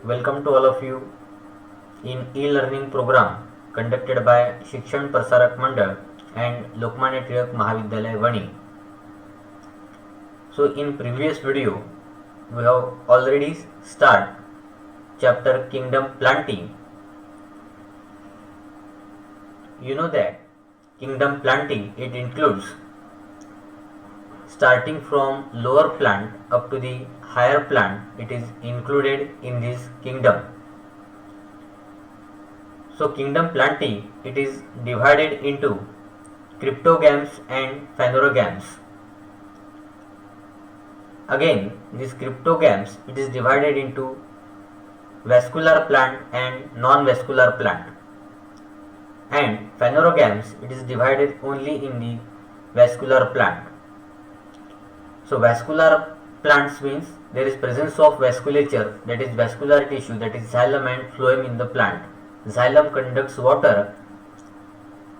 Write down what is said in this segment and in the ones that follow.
Welcome to all of you in e-learning program conducted by शिक्षण प्रसारक मंडल and Lokmanya Tilak महाविद्यालय वणी. So in previous video we have already start chapter kingdom planting. You know that kingdom planting it includes starting from lower plant up to the higher plant. It is included in this kingdom. So kingdom planting it is divided into cryptogams and phanerogams. Again these cryptogams it is divided into vascular plant and non-vascular plant, and phanerogams it is divided only in the vascular plant. So vascular plants means there is presence of vasculature, that is vascular tissue, that is xylem and phloem in the plant. Xylem conducts water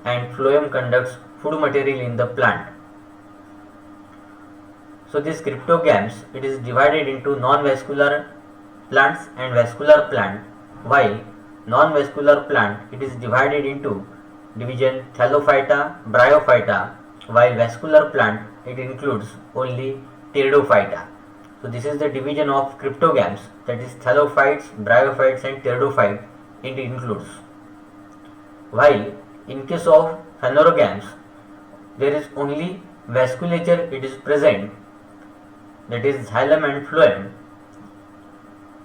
and phloem conducts food material in the plant. So these cryptogams it is divided into non-vascular plants and vascular plant, while non-vascular plant it is divided into division Thallophyta, Bryophyta, while vascular plant it includes only Pteridophyta. So this is the division of cryptogams, that is thallophytes, bryophytes and pteridophyte it includes. While in case of phanerogams there is only vasculature it is present, that is xylem and phloem.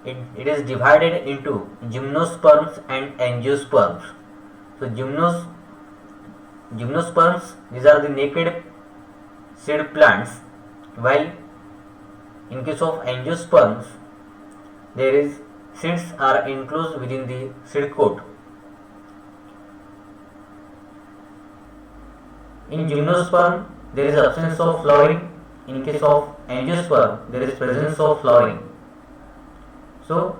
It is divided into gymnosperms and angiosperms. So gymnosperms these are the naked seed plants, while in case of angiosperms there is seeds are enclosed within the seed coat. In gymnosperm there is absence of flowering. In case of angiosperm there is presence of flowering. So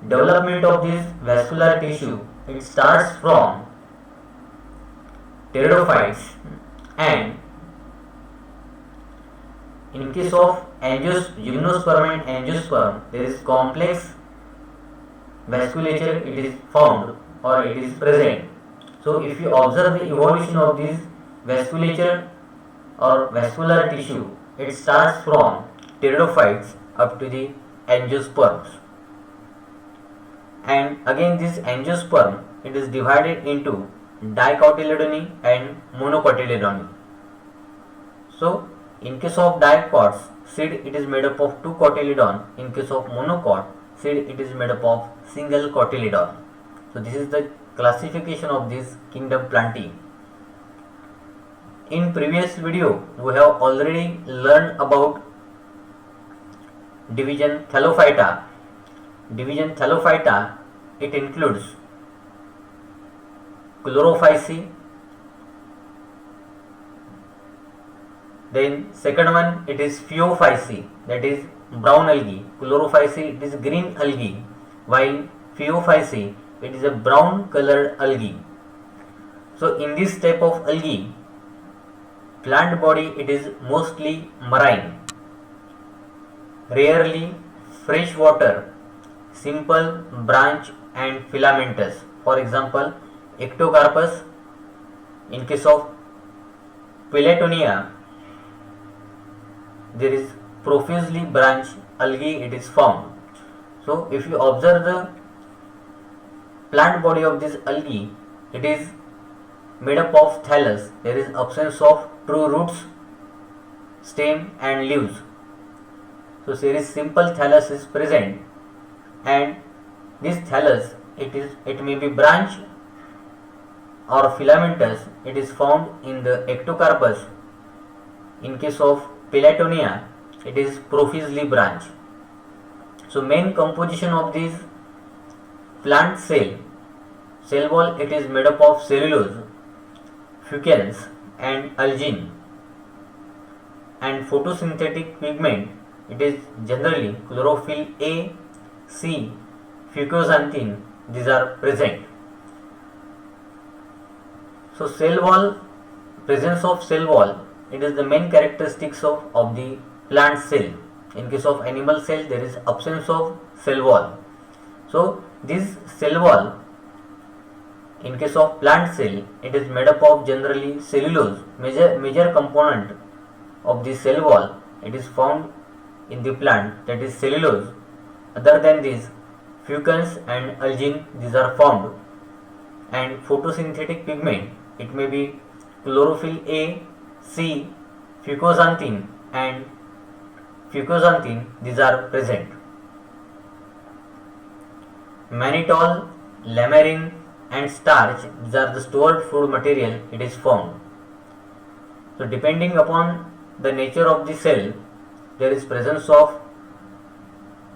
development of this vascular tissue it starts from pteridophytes, and in case of gymnosperm and angiosperm there is complex vasculature it is found or it is present. So if you observe the evolution of this vasculature or vascular tissue, it starts from pteridophytes up to the angiosperms. And again this angiosperm it is divided into dicotyledony and monocotyledony. So in case of dicots seed it is made up of two cotyledon. In case of monocot seed it is made up of single cotyledon. So this is the classification of this kingdom planting. In previous video we have already learned about division Thallophyta. Division Thallophyta it includes Chlorophyceae. Then second one it is Phaeophyceae, that is brown algae. Chlorophyceae it is green algae, while Phaeophyceae it is a brown colored algae. So in this type of algae plant body it is mostly marine, rarely fresh water, simple, branch and filamentous. For example Ectocarpus. In case of Pelatonia there is profusely branched algae it is found. So if you observe the plant body of this algae, it is made up of thallus. There is absence of true roots, stem and leaves. So there is simple thallus is present, and this thallus it may be branch or filamentous. It is found in the Ectocarpus. In case of Pelatonia it is profusely branched. So main composition of this plant cell wall it is made up of cellulose, fucens and algin, and photosynthetic pigment it is generally chlorophyll A, C, fucoxanthin, these are present. So cell wall, presence of cell wall it is the main characteristics of the plant cell. In case of animal cell there is absence of cell wall. So this cell wall, in case of plant cell, it is made up of generally cellulose. Major component of the cell wall, it is found in the plant, that is cellulose. Other than this, fucus and algin, these are found. And photosynthetic pigment, it may be chlorophyll A, C, fucoxanthin and fucoxanthin, these are present. Mannitol, lamarine and starch, these are the stored food material, it is found. So depending upon the nature of the cell, there is presence of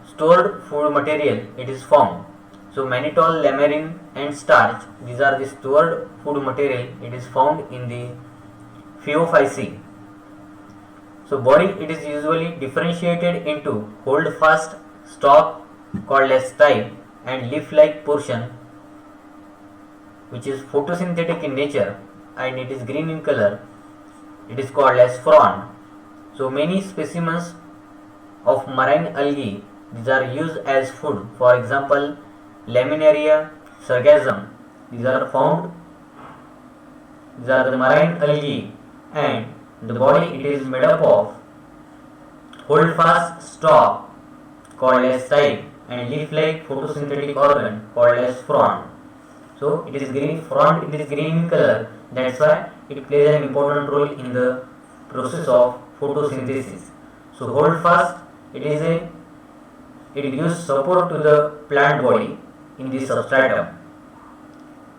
stored food material, it is found. So mannitol, lamarine and starch, these are the stored food material, it is found in the Phaeophyceae. So body, it is usually differentiated into holdfast stalk called as stipe and leaf-like portion which is photosynthetic in nature and it is green in color, it is called as frond. So many specimens of marine algae, these are used as food. For example, Laminaria sargassum, these are found, these are the marine algae and the body, it is made up of holdfast stalk called as stipe and leaf-like photosynthetic organ called as frond. So it is green, frond, it is green in color, that's why it plays an important role in the process of photosynthesis. So holdfast, it gives support to the plant body in the substratum,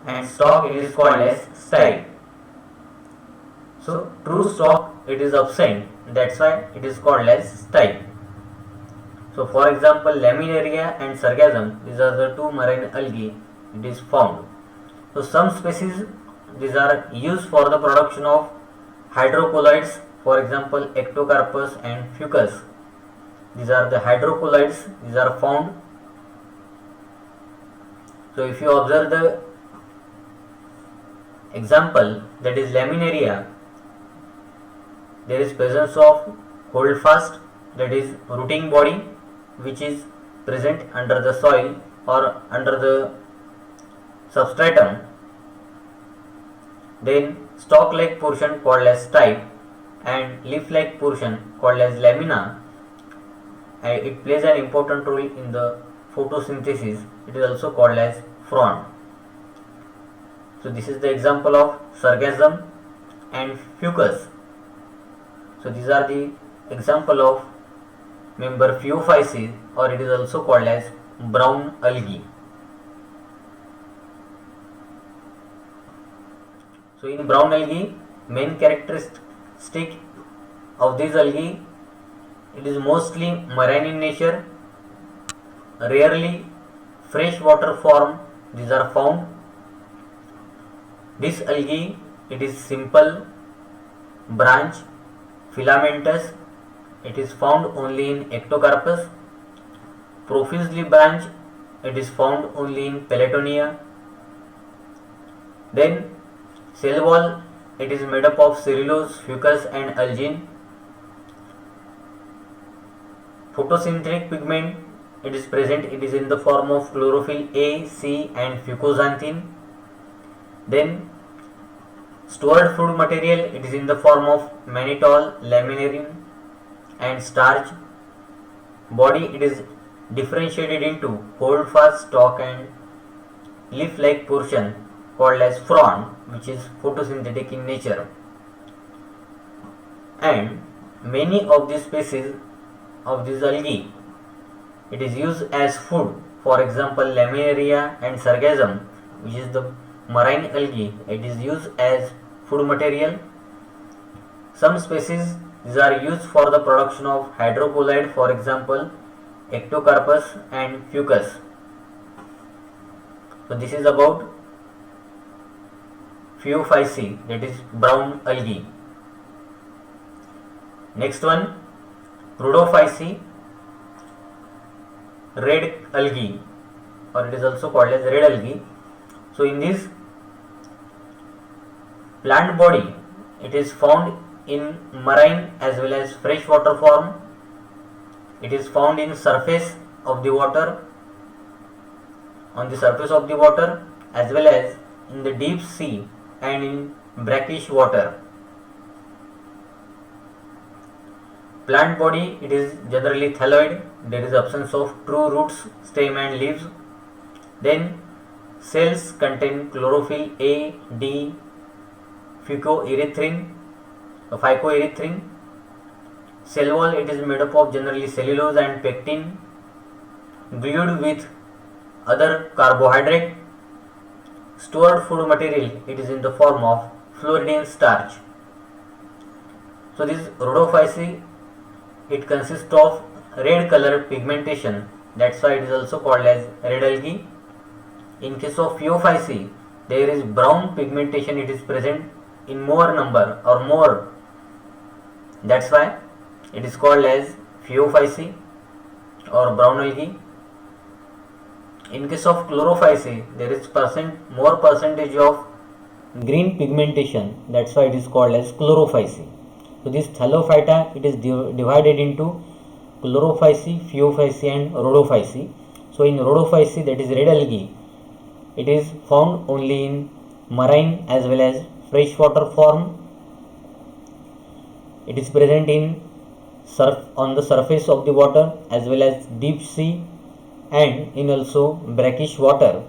and stalk, it is called as stipe. So true stalk, it is absent, that's why it is called as stipe. So for example, Laminaria and sargassum, these are the two marine algae it is found. So some species, these are used for the production of hydrocolloids, for example Ectocarpus and Fucus. These are the hydrocolloids, these are found. So if you observe the example, that is Laminaria, there is presence of holdfast, that is rooting body, which is present under the soil or under the substratum. Then stalk-like portion called as stipe and leaf-like portion called as lamina. And it plays an important role in the photosynthesis. It is also called as frond. So this is the example of sargassum and fucus. So these are the example of member Phaeophyceae, or it is also called as brown algae. So in brown algae, main characteristic of these algae, it is mostly marine in nature, rarely freshwater form, these are found. This algae, it is simple, branch, filamentous, it is found only in Ectocarpus. Profusely branched, it is found only in Pelotonia. Then cell wall, it is made up of cellulose, fucus and algin. Photosynthetic pigment, it is present, it is in the form of chlorophyll A, C and fucoxanthin. Then stored food material, it is in the form of mannitol, laminarin and starch. Body, it is differentiated into holdfast stalk and leaf-like portion called as frond, which is photosynthetic in nature. And many of the species of this algae, it is used as food. For example, Laminaria and sargassum, which is the marine algae, it is used as food material. Some species, these are used for the production of hydrocolloid, for example Ectocarpus and Fucus. So this is about Phaeophyceae, that is brown algae. Next one, Rhodophyceae, red algae, or it is also called as red algae. So in this plant body, it is found in marine as well as freshwater form. It is found in surface of the water on the surface of the water as well as in the deep sea and in brackish water. Plant body, it is generally thalloid. There is absence of true roots, stem and leaves. Then cells contain chlorophyll A, D, phycoerythrin. Cell wall, it is made up of generally cellulose and pectin, glued with other carbohydrate. Stored food material, it is in the form of Floridian starch. So this rhodophyce, it consists of red color pigmentation, that's why it is also called as red algae. In case of Phaeophyce, there is brown pigmentation, it is present in more number or more, that's why it is called as Phaeophyce or brown algae. In case of Chlorophyce, there is more percentage of green pigmentation, that's why it is called as Chlorophyce. So this Thallophyta, it is divided into Chlorophyce, Phaeophyce and Rhodophyce. So in Rhodophyce, that is red algae, it is found only in marine as well as freshwater form. It is present on the surface of the water as well as deep sea and in also brackish water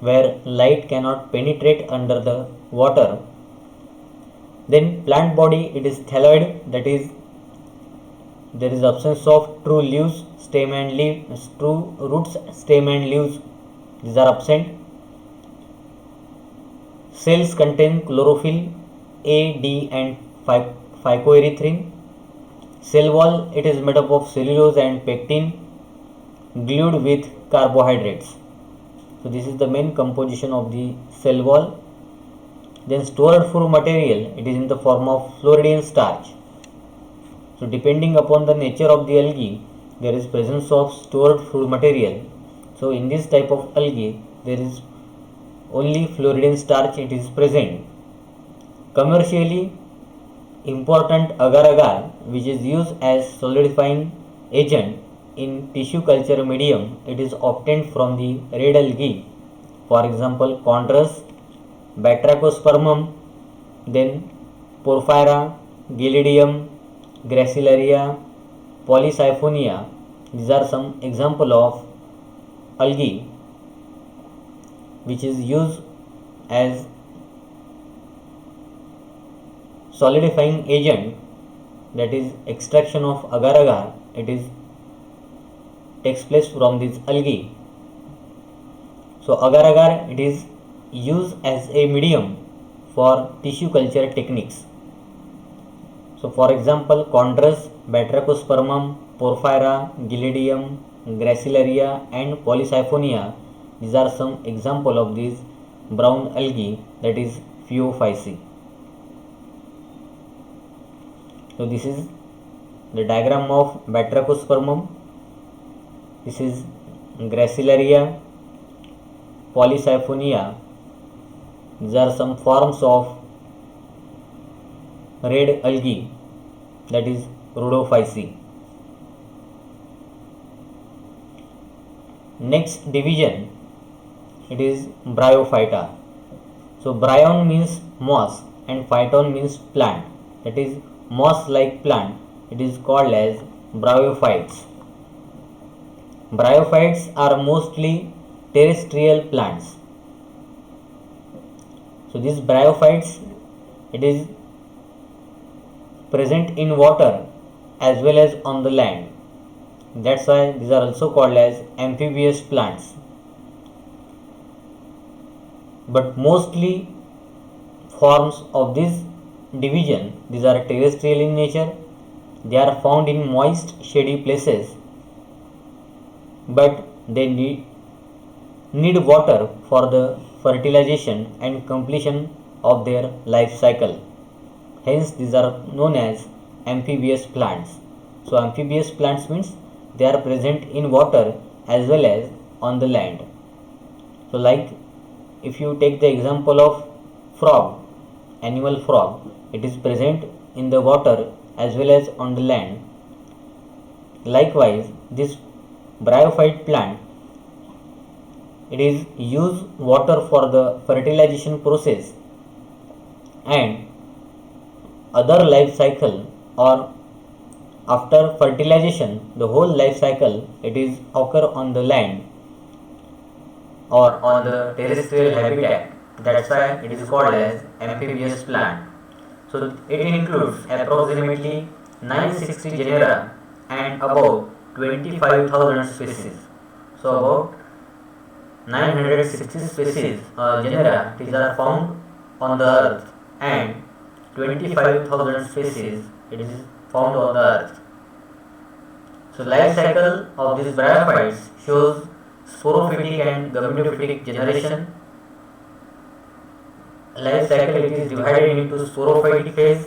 where light cannot penetrate under the water. Then plant body, it is thalloid, that is there is absence of true leaves, stem and leaves, true roots, stem and leaves, these are absent. Cells contain chlorophyll A, D and phycoerythrin. Cell wall, it is made up of cellulose and pectin, glued with carbohydrates. So this is the main composition of the cell wall. Then stored food material, it is in the form of Floridian starch. So depending upon the nature of the algae, there is presence of stored food material. So in this type of algae, there is only Floridian starch, it is present. Commercially important agar-agar, which is used as solidifying agent in tissue culture medium, it is obtained from the red algae. For example, Chondrus, Batrachospermum, then Porphyra, Gelidium, Gracilaria, Polysiphonia. These are some example of algae which is used as solidifying agent, that is extraction of agar-agar, it is takes place from this algae. So agar-agar, it is used as a medium for tissue culture techniques. So for example, Chondrus, Batrachospermum, Porphyra, Gelidium, Gracilaria and Polysiphonia, these are some example of these brown algae, that is Phaeophyce. So this is the diagram of Batrachospermum, this is Gracilaria, Polysiphonia, these are some forms of red algae, that is Rhodophyce. Next division, it is Bryophyta. So bryon means moss and phyton means plant, that is moss like plant, it is called as bryophytes. Bryophytes are mostly terrestrial plants. So these bryophytes, it is present in water as well as on the land, that's why these are also called as amphibious plants. But mostly forms of this division, these are terrestrial in nature, they are found in moist shady places, but they need water for the fertilization and completion of their life cycle. Hence these are known as amphibious plants. So amphibious plants means they are present in water as well as on the land. So like if you take the example of frog, animal frog, it is present in the water as well as on the land. Likewise, this bryophyte plant, it is use water for the fertilization process and other life cycle, or after fertilization the whole life cycle it is occur on the land or on the terrestrial habitat. That's why it is called as amphibious plant. So it includes approximately 960 genera and about 25,000 species. So about 960 species genera these are found on the earth, and 25,000 species it is found on the earth. So life cycle of these bryophytes shows sporophytic and gametophytic generation. Life cycle it is divided into sporophytic phase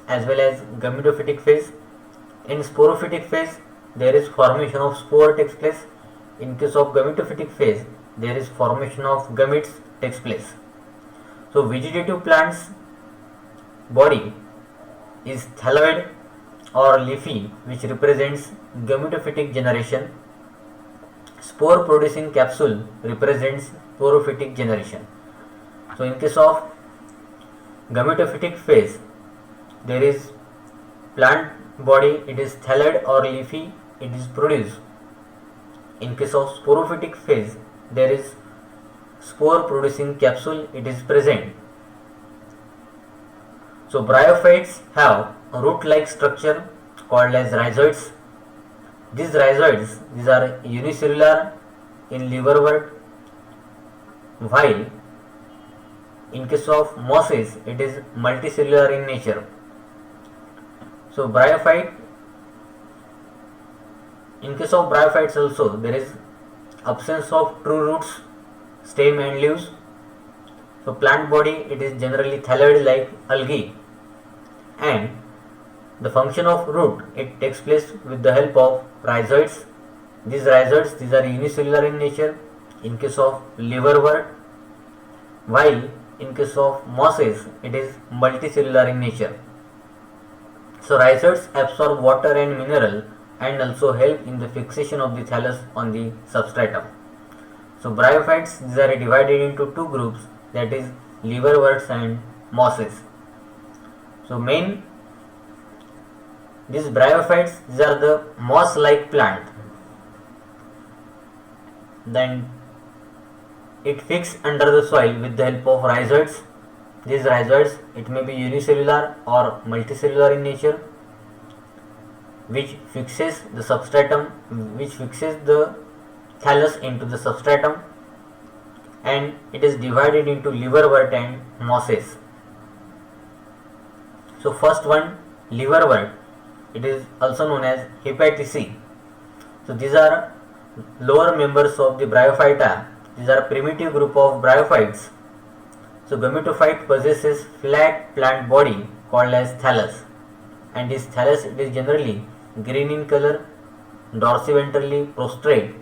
as well as gametophytic phase. In sporophytic phase there is formation of spore takes place. In case of gametophytic phase there is formation of gametes takes place. So vegetative plants body is thalloid or leafy, which represents gametophytic generation. Spore producing capsule represents sporophytic generation. So in case of gametophytic phase there is plant body, it is thalloid or leafy, it is produced. In case of sporophytic phase there is spore producing capsule, it is present. So bryophytes have a root-like structure called as rhizoids. These rhizoids these are unicellular in liverwort, while in case of mosses it is multicellular in nature. So bryophyte, in case of bryophytes also there is absence of true roots, stem and leaves. So plant body it is generally thalloid like algae, and the function of root it takes place with the help of rhizoids. These rhizoids these are unicellular in nature in case of liverwort, while in case of mosses it is multicellular in nature. So rhizoids absorb water and mineral and also help in the fixation of the thallus on the substratum. So bryophytes these are divided into two groups, that is liverworts and mosses. So these bryophytes these are the moss like plant. Then it fixes under the soil with the help of rhizoids. These rhizoids it may be unicellular or multicellular in nature, which fixes the substratum, which fixes the thallus into the substratum, and it is divided into liverwort and mosses. So first one, liverwort, it is also known as Hepaticea. So these are lower members of the Bryophyta. These are primitive group of bryophytes. So gametophyte possesses flat plant body called as thallus, and this thallus it is generally green in color, dorsiventrally prostrate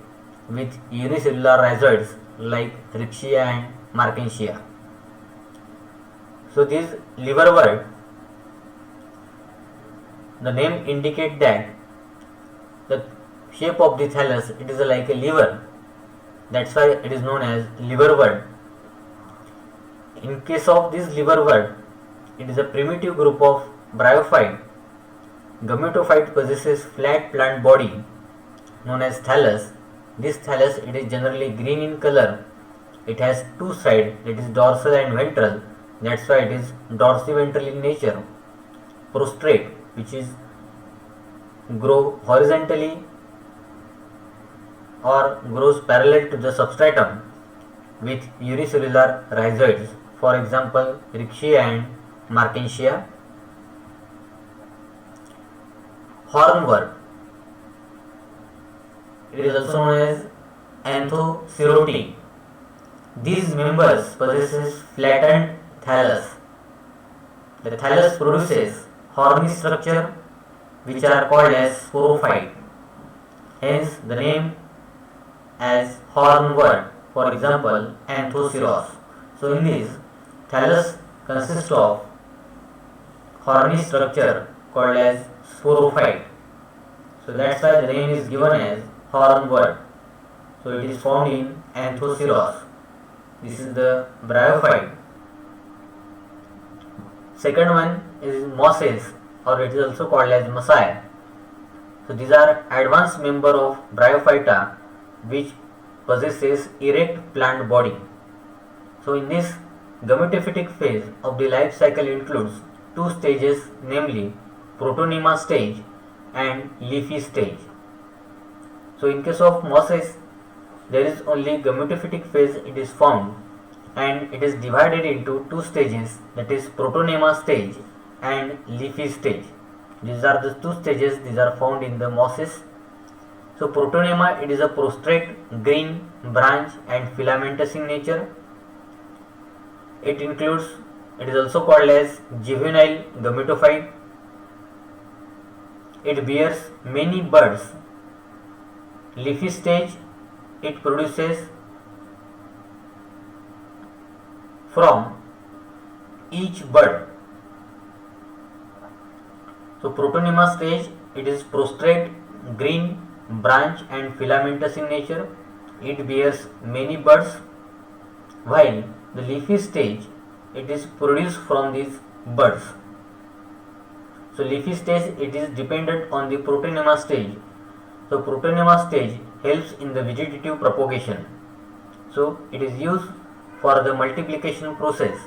with unicellular rhizoids like Riccia and Markensia. So this liverwort, the name indicate that the shape of the thallus it is like a liver. That's why it is known as liverwort. In case of this liverwort, it is a primitive group of bryophyte. Gametophyte possesses flat plant body known as thallus. This thallus it is generally green in color. It has two sides, that is dorsal and ventral. That's why it is dorsiventral in nature. Prostrate, which is grow horizontally or grows parallel to the substratum with unicellular rhizoids. For example, Riccia and Markensia. Hornwort, it is also known as Anthocerote. These members possesses flattened thallus. The thallus produces horny structure which are called as sporophyte. Hence the name as hornwort. For example, Anthoceros. So in this, thallus consists of horny structure called as sporophyte. So that's why the name is given as hornwort. So it is found in Anthoceros. This is the bryophyte. Second one is mosses, or it is also called as Massae. So these are advanced member of Bryophyta which possesses erect plant body. So in this gametophytic phase of the life cycle includes two stages, namely Protonema stage and leafy stage. So in case of mosses, there is only gametophytic phase it is found, and it is divided into two stages, that is Protonema stage and leafy stage. These are the two stages, these are found in the mosses. So Protonema, it is a prostrate, green, branch and filamentous in nature. It is also called as juvenile gametophyte. It bears many buds. Leafy stage, it produces from each bud. So Protonema stage, it is prostrate, green, branch and filamentous in nature. It bears many buds, while the leafy stage, it is produced from these buds. So leafy stage, it is dependent on the Protonema stage. So Protonema stage helps in the vegetative propagation. So it is used for the multiplication process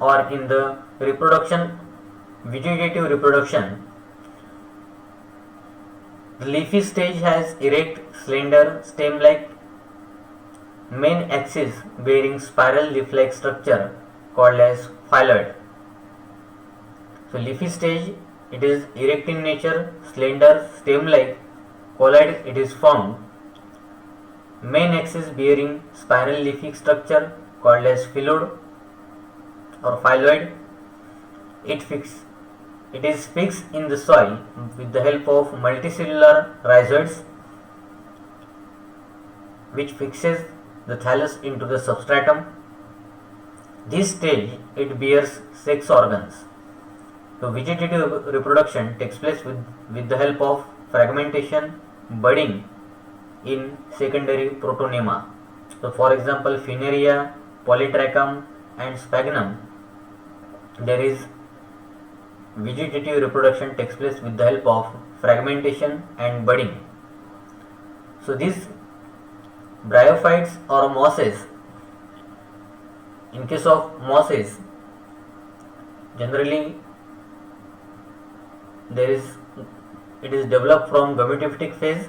or in the reproduction, vegetative reproduction. The leafy stage has erect, slender, stem-like main axis bearing spiral leaf-like structure called as phylloid. So leafy stage, it is erect in nature, slender, stem-like, colloid it is found. Main axis bearing spiral leafy structure called as phylloid or phylloid. It is fixed in the soil with the help of multicellular rhizoids, which fixes the thallus into the substratum. This stage, it bears sex organs. So vegetative reproduction takes place with the help of fragmentation, budding in secondary Protonema. So for example, Funaria, Polytrichum and Sphagnum, there is vegetative reproduction takes place with the help of fragmentation and budding. So these bryophytes or mosses, in case of mosses, generally it is developed from gametophytic phase.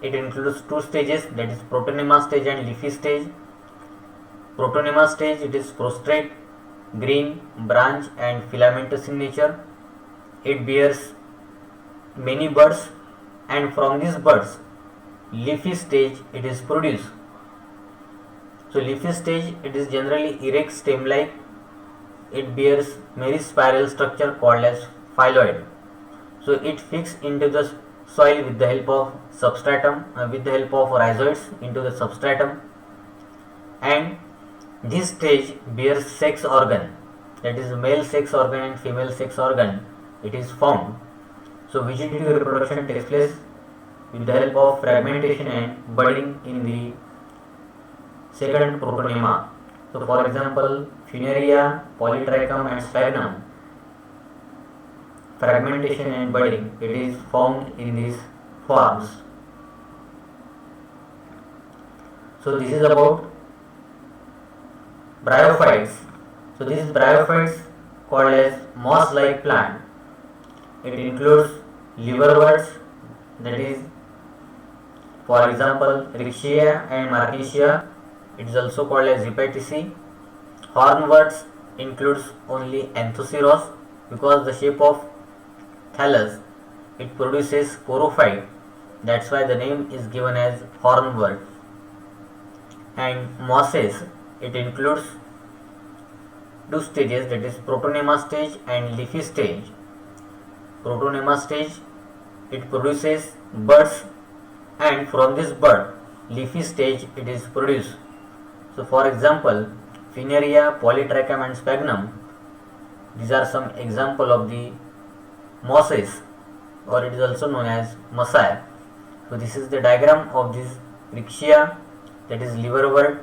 It includes two stages, that is Protonema stage and leafy stage. Protonema stage, it is prostrate, green, branch and filamentous in nature. It bears many buds, and from these buds, leafy stage, it is produced. So leafy stage, it is generally erect, stem-like. It bears many spiral structure called as phylloid. So it fixed into the soil with the help of substratum, with the help of rhizoids into the substratum, and this stage bears sex organ, that is male sex organ and female sex organ, it is found. So vegetative reproduction takes place with the help of fragmentation and budding in the second Protonema. So for example, Funaria, Polytrichum and Sphagnum, fragmentation and budding, it is found in these forms. So this is about bryophytes. So this is bryophytes called as moss-like plant. It includes liverworts, that is for example Riccia and Marchantia. It is also called as Zipatici. Hornworts includes only Anthoceros, because the shape of thallus, it produces sporophyte, that's why the name is given as hornwort. And mosses, it includes two stages, that is Protonema stage and leafy stage. Protonema stage, it produces buds, and from this bud, leafy stage, it is produced. So for example, Funaria, Polytrichum and Sphagnum, these are some example of the mosses, or it is also known as Massae. So this is the diagram of these Riccia, that is liverwort.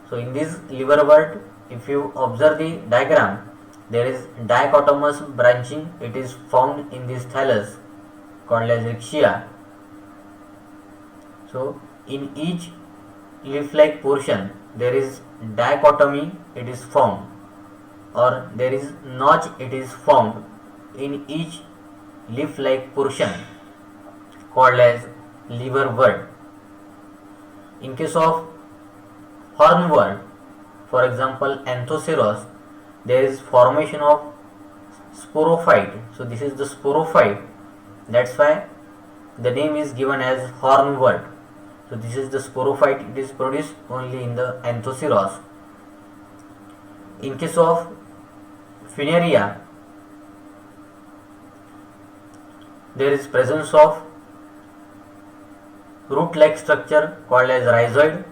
So in this liverwort, if you observe the diagram, there is dichotomous branching. It is found in this thallus called as Riccia. So in each leaf-like portion there is dichotomy, it is found, or there is notch, it is found in each leaf-like portion called as liverwort. In case of hornwort, for example Anthoceros, there is formation of sporophyte. So this is the sporophyte, that's why the name is given as hornwort. So this is the sporophyte, it is produced only in the Anthoceros. In case of Funaria, there is presence of root-like structure called as rhizoid.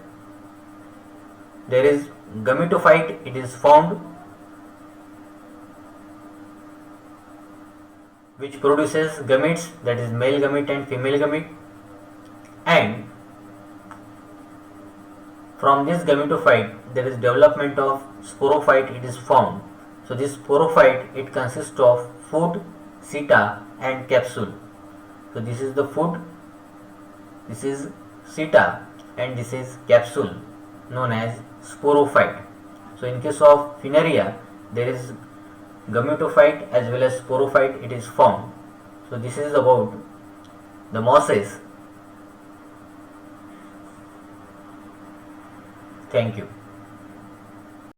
There is gametophyte, it is found, which produces gametes, that is male gamete and female gamete, and from this gametophyte there is development of sporophyte, it is formed. So this sporophyte, it consists of food, seta and capsule. So this is the food, this is seta, and this is capsule known as sporophyte. So in case of Funaria, there is gametophyte as well as sporophyte, it is formed. So this is about the mosses. Thank you.